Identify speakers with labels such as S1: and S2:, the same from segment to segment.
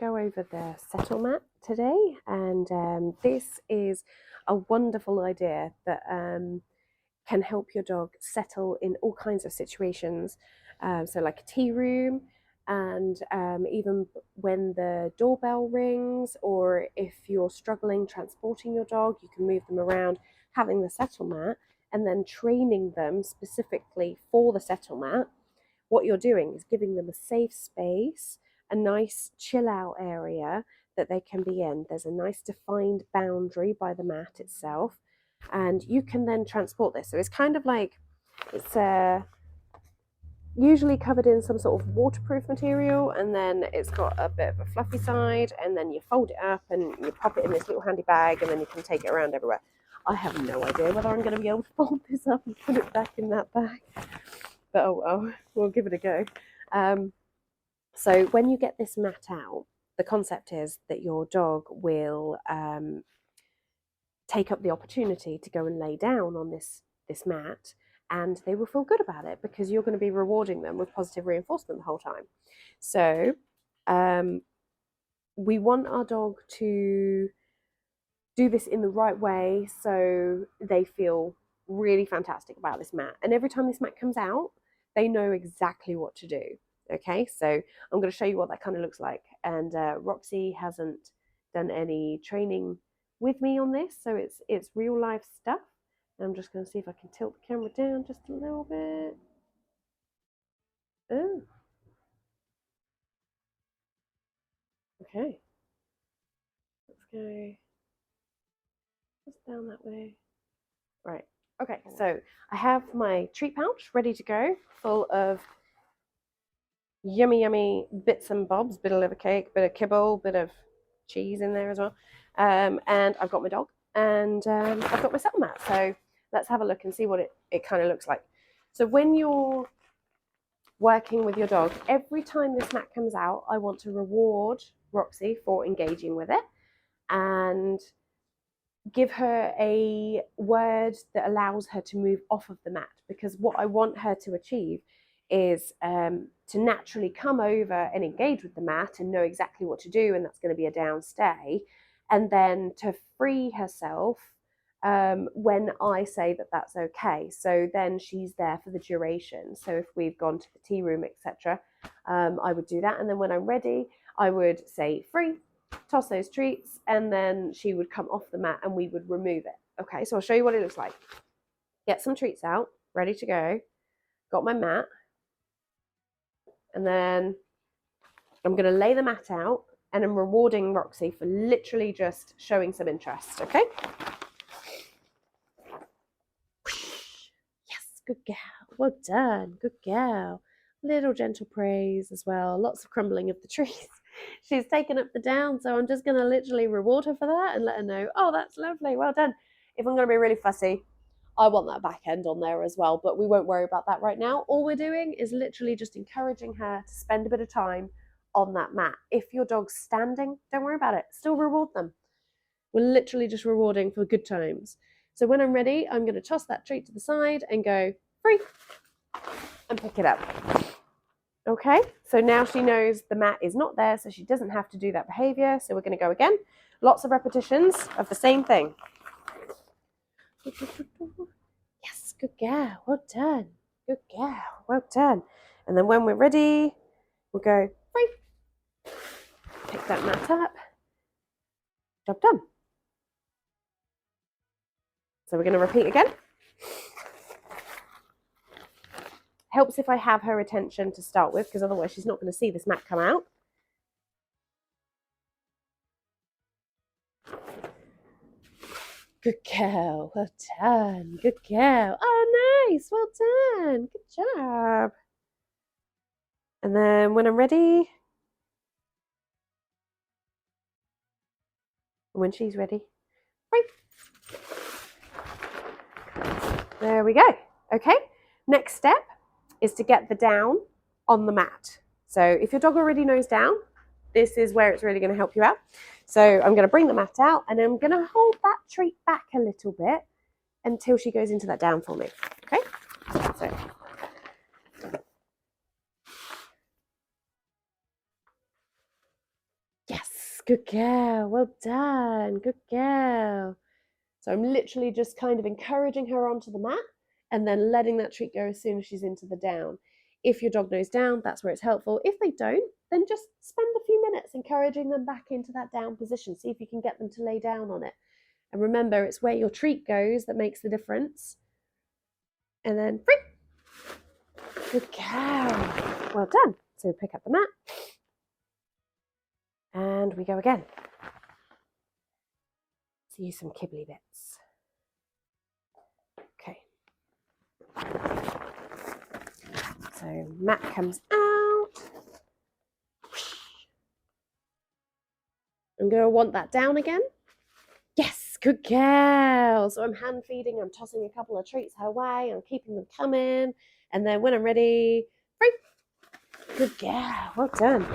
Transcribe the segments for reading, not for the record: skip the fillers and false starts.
S1: go over the settle mat today, and this is a wonderful idea that can help your dog settle in all kinds of situations. So like a tea room, and even when the doorbell rings, or if you're struggling transporting your dog, you can move them around having the settle mat and then training them specifically for the settle mat. What you're doing is giving them a safe space, a nice chill out area that they can be in. There's a nice defined boundary by the mat itself, and you can then transport this. So it's kind of like, it's usually covered in some sort of waterproof material, and then it's got a bit of a fluffy side, and then you fold it up and you pop it in this little handy bag, and then you can take it around everywhere. I have no idea whether I'm going to be able to fold this up and put it back in that bag, but oh well, we'll give it a go. So when you get this mat out, the concept is that your dog will take up the opportunity to go and lay down on this mat, and they will feel good about it because you're going to be rewarding them with positive reinforcement the whole time. So we want our dog to do this in the right way so they feel really fantastic about this mat. And every time this mat comes out, they know exactly what to do. Okay, so I'm going to show you what that kind of looks like. And Roxy hasn't done any training with me on this, so it's real life stuff. And I'm just going to see if I can tilt the camera down just a little bit. Oh, okay. Let's go just down that way. Right. Okay, so I have my treat pouch ready to go, full of yummy bits and bobs, bit of liver cake, bit of kibble, bit of cheese in there as well. And I've got my dog, and I've got my settle mat. So let's have a look and see what it kind of looks like. So when you're working with your dog, every time this mat comes out, I want to reward Roxy for engaging with it and give her a word that allows her to move off of the mat, because what I want her to achieve is to naturally come over and engage with the mat and know exactly what to do, and that's going to be a downstay, and then to free herself when I say that that's okay. So then she's there for the duration. So if we've gone to the tea room, etc., I would do that, and then when I'm ready, I would say free, toss those treats, and then she would come off the mat and we would remove it. Okay, so I'll show you what it looks like. Get some treats out, ready to go. Got my mat, and then I'm going to lay the mat out, and I'm rewarding Roxy for literally just showing some interest. Okay. Yes, good girl. Well done. Good girl. Little gentle praise as well. Lots of crumbling of the trees. She's taken up the down, so I'm just going to literally reward her for that and let her know, oh, that's lovely. Well done. If I'm going to be really fussy, I want that back end on there as well, but we won't worry about that right now. All we're doing is literally just encouraging her to spend a bit of time on that mat. If your dog's standing, don't worry about it. Still reward them. We're literally just rewarding for good times. So when I'm ready, I'm going to toss that treat to the side and go free and pick it up. Okay, so now she knows the mat is not there, so she doesn't have to do that behavior. So we're going to go again. Lots of repetitions of the same thing. Yes, good girl. Well done. Good girl. Well done. And then when we're ready, we'll go free. Pick that mat up. Job done. So we're going to repeat again. Helps if I have her attention to start with, because otherwise she's not going to see this mat come out. Good girl. Well done. Good girl. Oh, nice. Well done. Good job. And then when I'm ready, when she's ready, free. There we go. Okay. Next step is to get the down on the mat. So if your dog already knows down, this is where it's really going to help you out. So I'm going to bring the mat out, and I'm going to hold that treat back a little bit until she goes into that down for me. Okay? So yes, good girl. Well done. Good girl. So I'm literally just kind of encouraging her onto the mat and then letting that treat go as soon as she's into the down. If your dog knows down, that's where it's helpful. If they don't, then just spend a few minutes encouraging them back into that down position. See if you can get them to lay down on it. And remember, it's where your treat goes that makes the difference. And then free. Good girl. Well done. So we pick up the mat. And we go again. So use some kibbly bits. Okay. So mat comes out. I'm going to want that down again. Yes, good girl. So I'm hand feeding, I'm tossing a couple of treats her way, I'm keeping them coming. And then when I'm ready, free. Good girl, well done.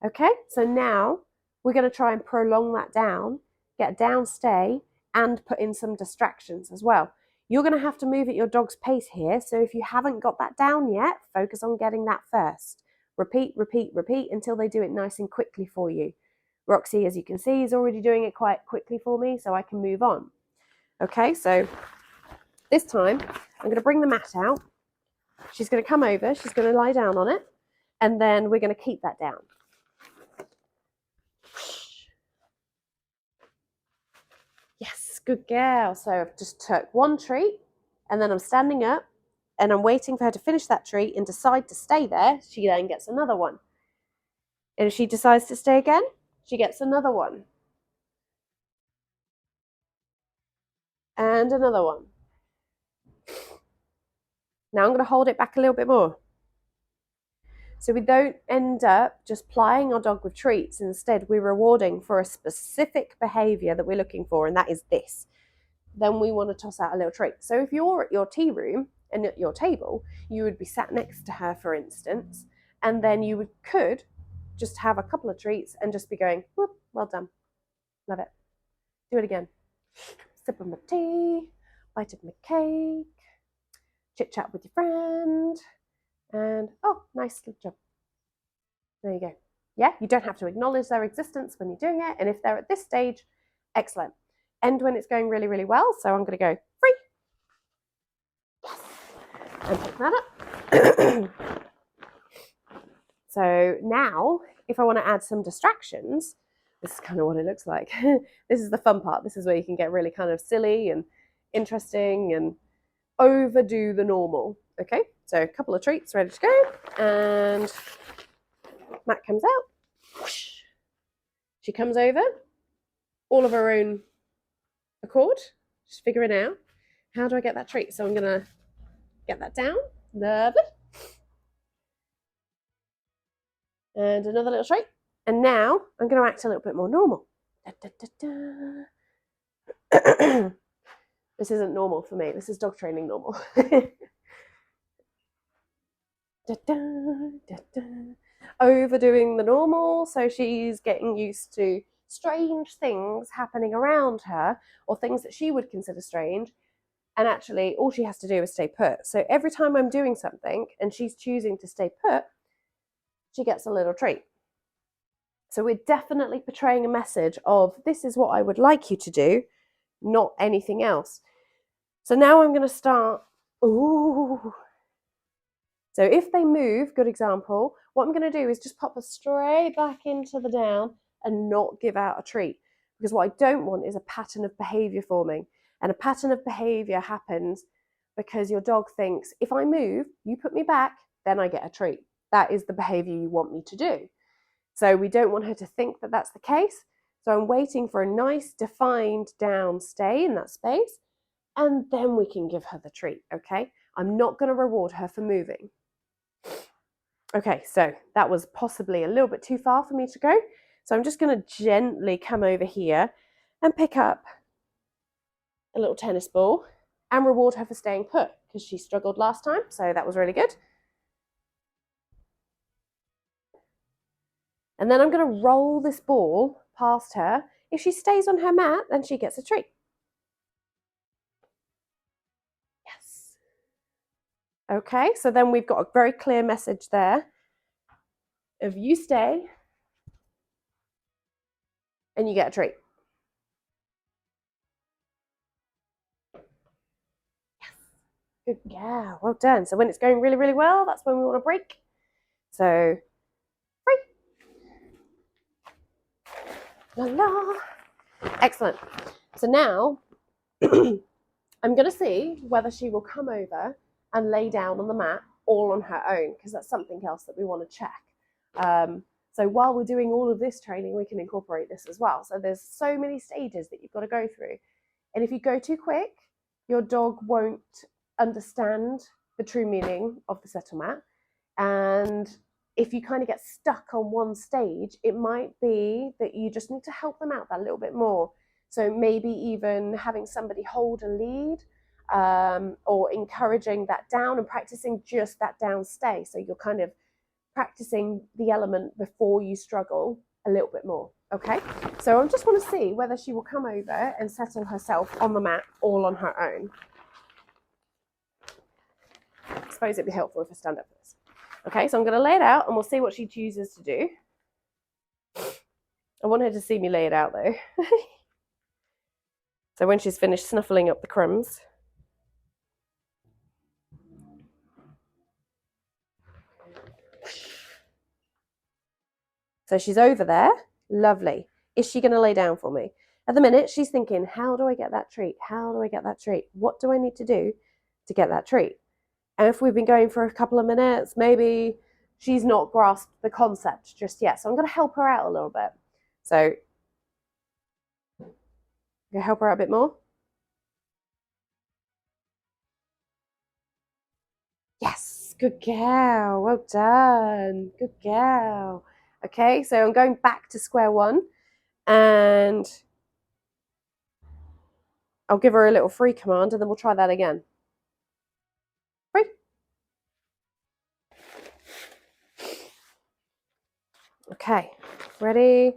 S1: Okay, so now we're going to try and prolong that down, get a down stay, and put in some distractions as well. You're going to have to move at your dog's pace here. So if you haven't got that down yet, focus on getting that first. Repeat, repeat, repeat until they do it nice and quickly for you. Roxy, as you can see, is already doing it quite quickly for me, so I can move on. Okay, so this time I'm going to bring the mat out. She's going to come over, she's going to lie down on it, and then we're going to keep that down. Yes, good girl. So I've just took one treat, and then I'm standing up, and I'm waiting for her to finish that treat and decide to stay there. She then gets another one. And if she decides to stay again, she gets another one. And another one. Now I'm going to hold it back a little bit more. So we don't end up just plying our dog with treats. Instead, we're rewarding for a specific behavior that we're looking for, and that is this. Then we want to toss out a little treat. So if you're at your tea room and at your table, you would be sat next to her, for instance, and then you could just have a couple of treats and just be going, whoop, well done. Love it. Do it again. Sip of my tea, bite of my cake, chit chat with your friend, and oh, nice job. There you go. Yeah, you don't have to acknowledge their existence when you're doing it. And if they're at this stage, excellent. End when it's going really, really well. So I'm going to go free. Yes. And pick that up. So now, if I want to add some distractions, this is kind of what it looks like. This is the fun part. This is where you can get really kind of silly and interesting and overdo the normal. Okay, so a couple of treats ready to go. And Matt comes out. She comes over, all of her own accord, just figuring out how do I get that treat. So I'm going to get that down. Lovely. And another little treat. And now I'm going to act a little bit more normal. Da, da, da, da. This isn't normal for me. This is dog training normal. Da, da, da, da. Overdoing the normal, so she's getting used to strange things happening around her, or things that she would consider strange, and actually all she has to do is stay put. So every time I'm doing something and she's choosing to stay put, she gets a little treat. So we're definitely portraying a message of this is what I would like you to do, not anything else. So now I'm going to start, ooh. So if they move, good example, what I'm going to do is just pop her straight back into the down and not give out a treat. Because what I don't want is a pattern of behavior forming. And a pattern of behavior happens because your dog thinks, if I move, you put me back, then I get a treat. That is the behavior you want me to do. So we don't want her to think that that's the case. So I'm waiting for a nice defined down stay in that space, and then we can give her the treat, okay? I'm not going to reward her for moving. Okay, so that was possibly a little bit too far for me to go. So I'm just going to gently come over here and pick up a little tennis ball and reward her for staying put because she struggled last time, so that was really good. And then I'm going to roll this ball past her. If she stays on her mat, then she gets a treat. Yes. Okay, so then we've got a very clear message there of you stay, and you get a treat. Yes. Good. Yeah, well done. So when it's going really, really well, that's when we want to break. So, break. La la. Excellent. So now I'm going to see whether she will come over and lay down on the mat all on her own, because that's something else that we want to check. So while we're doing all of this training, we can incorporate this as well. So there's so many stages that you've got to go through. And if you go too quick, your dog won't understand the true meaning of the settle mat. And if you kind of get stuck on one stage, it might be that you just need to help them out that little bit more. So maybe even having somebody hold a lead, or encouraging that down and practicing just that down stay. So you're kind of practicing the element before you struggle a little bit more. Okay, so I just want to see whether she will come over and settle herself on the mat all on her own. I suppose it'd be helpful if I stand up for this. Okay, so I'm going to lay it out and we'll see what she chooses to do. I want her to see me lay it out though. So when she's finished snuffling up the crumbs, so she's over there. Lovely. Is she going to lay down for me? At the minute, she's thinking, how do I get that treat? How do I get that treat? What do I need to do to get that treat? And if we've been going for a couple of minutes, maybe she's not grasped the concept just yet. So I'm going to help her out a little bit. So I'm going to help her out a bit more. Yes, good girl. Well done. Good girl. Okay, so I'm going back to square one and I'll give her a little free command and then we'll try that again. Free. Okay, ready?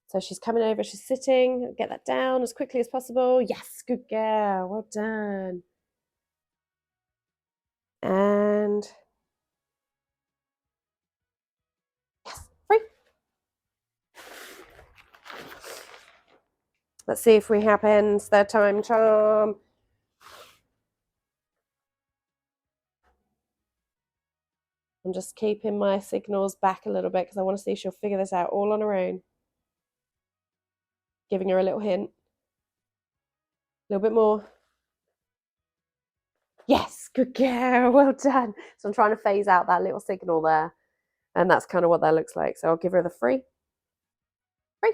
S1: So she's coming over, she's sitting, get that down as quickly as possible. Yes, good girl, well done. And yes, free. Let's see if we happens. Third time charm. I'm just keeping my signals back a little bit because I want to see if she'll figure this out all on her own. Giving her a little hint. A little bit more. Yes, good girl, well done. So I'm trying to phase out that little signal there. And that's kind of what that looks like. So I'll give her the free. Free.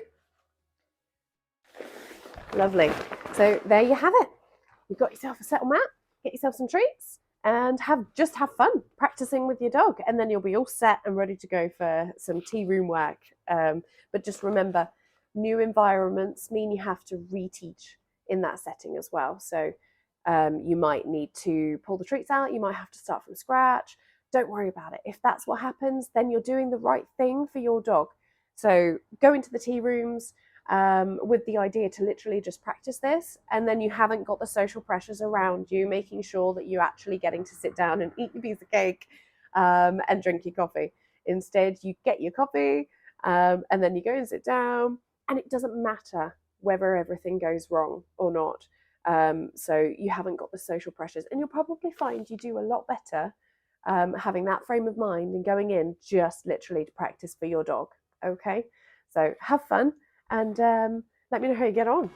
S1: Lovely. So there you have it. You've got yourself a settle mat, get yourself some treats, and just have fun practicing with your dog. And then you'll be all set and ready to go for some tea room work. But just remember, new environments mean you have to reteach in that setting as well. So you might need to pull the treats out. You might have to start from scratch. Don't worry about it. If that's what happens, then you're doing the right thing for your dog. So go into the tea rooms with the idea to literally just practice this, and then you haven't got the social pressures around you, making sure that you're actually getting to sit down and eat your piece of cake and drink your coffee. Instead, you get your coffee and then you go and sit down, and it doesn't matter whether everything goes wrong or not. So you haven't got the social pressures, and you'll probably find you do a lot better having that frame of mind and going in just literally to practice for your dog. Okay, so have fun and let me know how you get on.